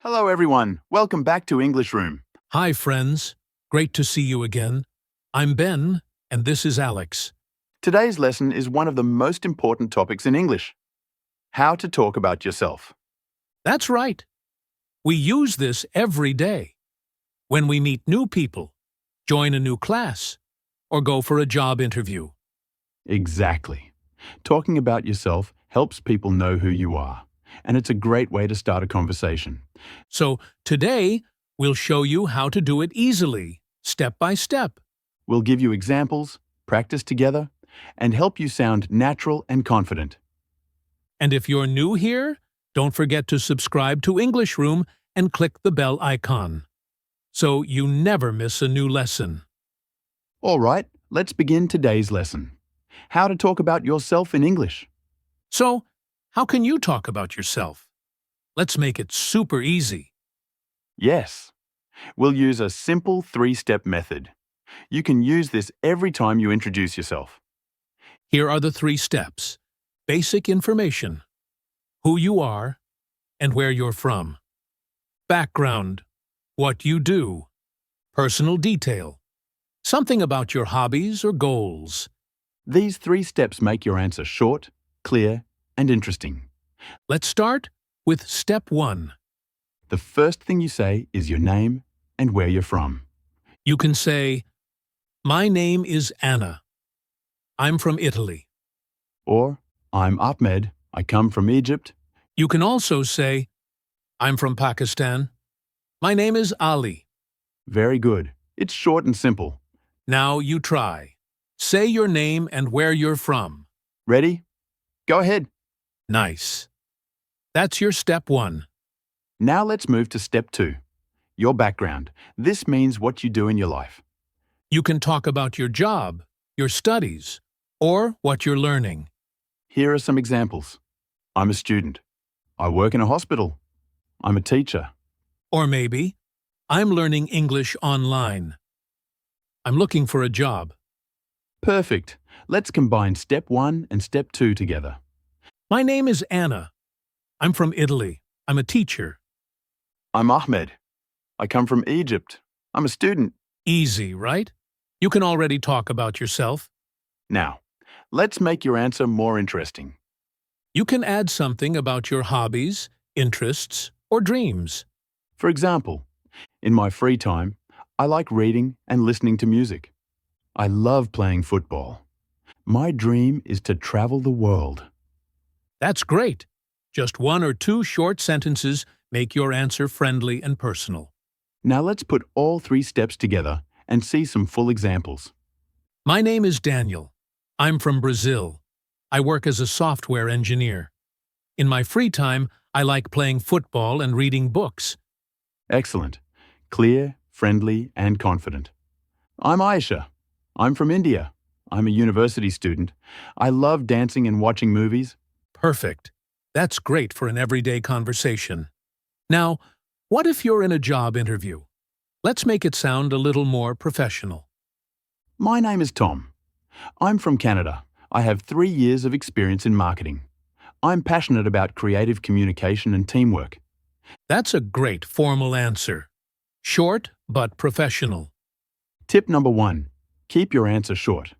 Hello everyone, welcome back to English Room. Hi, friends. Great to see you again. I'm Ben, and this is Alex. Today's lesson is one of the most important topics in English. How to talk about yourself. That's right. We use this every day. When we meet new people, join a new class, or go for a job interview. Exactly. Talking about yourself helps people know who you are, and it's a great way to start a conversation. So today, we'll show you how to do it easily, step by step. We'll give you examples, practice together, and help you sound natural and confident. And if you're new here, don't forget to subscribe to English Room and click the bell icon, so you never miss a new lesson. All right, let's begin today's lesson. How to talk about yourself in English. So, how can you talk about yourself? Let's make it super easy. Yes. We'll use a simple three-step method. You can use this every time you introduce yourself. Here are the 3 steps. Basic information, who you are, and where you're from. Background, what you do. Personal detail, something about your hobbies or goals. These 3 steps make your answer short, clear, and interesting. Let's start with step 1. The first thing you say is your name and where you're from. You can say, "My name is Anna. I'm from Italy." Or, I'm Ahmed, I come from Egypt. You can also say, "I'm from Pakistan. My name is Ali." Very good. It's short and simple. Now you try. Say your name and where you're from. Ready? Go ahead. Nice. That's your step 1. Now let's move to step 2. Your background. This means what you do in your life. You can talk about your job, your studies, or what you're learning. Here are some examples. I'm a student. I work in a hospital. I'm a teacher. Or maybe, I'm learning English online. I'm looking for a job. Perfect. Let's combine step 1 and step 2 together. My name is Anna. I'm from Italy. I'm a teacher. I'm Ahmed. I come from Egypt. I'm a student. Easy, right? You can already talk about yourself. Now, let's make your answer more interesting. You can add something about your hobbies, interests, or dreams. For example, in my free time, I like reading and listening to music. I love playing football. My dream is to travel the world. That's great. Just 1 or 2 short sentences make your answer friendly and personal. Now let's put all 3 steps together and see some full examples. My name is Daniel. I'm from Brazil. I work as a software engineer. In my free time, I like playing football and reading books. Excellent. Clear, friendly, and confident. I'm Aisha. I'm from India. I'm a university student. I love dancing and watching movies. Perfect. That's great for an everyday conversation. Now, what if you're in a job interview? Let's make it sound a little more professional. My name is Tom. I'm from Canada. I have 3 years of experience in marketing. I'm passionate about creative communication and teamwork. That's a great formal answer. Short but professional. Tip number 1. Keep your answer short.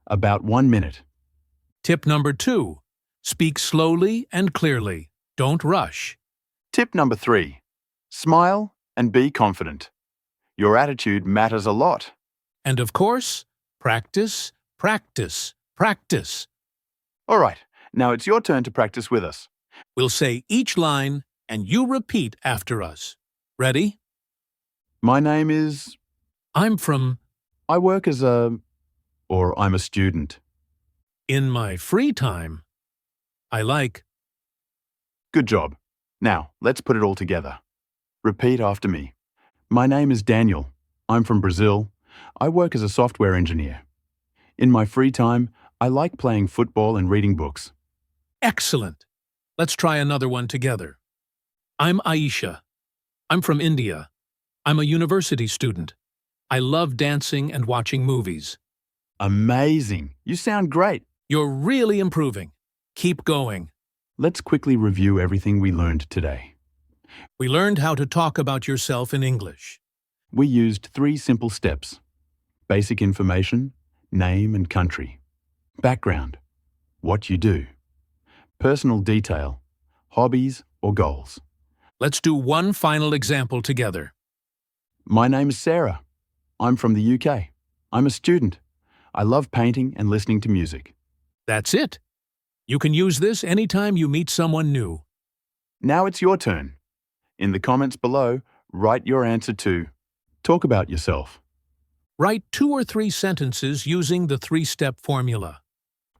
About 1 minute. Tip number 2. Speak slowly and clearly. Don't rush. Tip number 3. Smile and be confident. Your attitude matters a lot. And of course, practice, practice, practice. All right, now it's your turn to practice with us. We'll say each line and you repeat after us. Ready? My name is... I'm from... I work as a... or I'm a student. In my free time. I like... Good job. Now, let's put it all together. Repeat after me. My name is Daniel. I'm from Brazil. I work as a software engineer. In my free time, I like playing football and reading books. Excellent. Let's try another one together. I'm Aisha. I'm from India. I'm a university student. I love dancing and watching movies. Amazing. You sound great. You're really improving. Keep going. Let's quickly review everything we learned today. We learned how to talk about yourself in English. We used 3 simple steps: basic information, name and country; background, what you do; personal detail, hobbies or goals. Let's do one final example together. My name is Sarah. I'm from the UK. I'm a student. I love painting and listening to music. That's it. You can use this anytime you meet someone new. Now it's your turn. In the comments below, write your answer to talk about yourself. Write 2 or 3 sentences using the 3-step formula.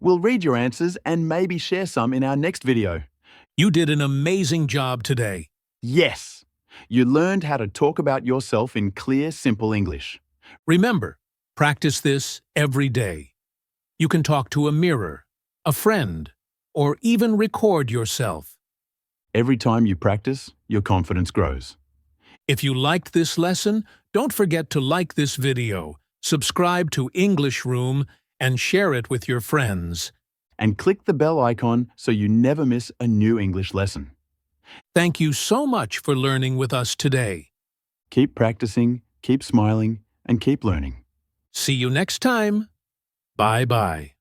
We'll read your answers and maybe share some in our next video. You did an amazing job today. Yes! You learned how to talk about yourself in clear, simple English. Remember, practice this every day. You can talk to a mirror, a friend, or even record yourself. Every time you practice, your confidence grows. If you liked this lesson, don't forget to like this video, subscribe to English Room, and share it with your friends. And click the bell icon so you never miss a new English lesson. Thank you so much for learning with us today. Keep practicing, keep smiling, and keep learning. See you next time. Bye-bye.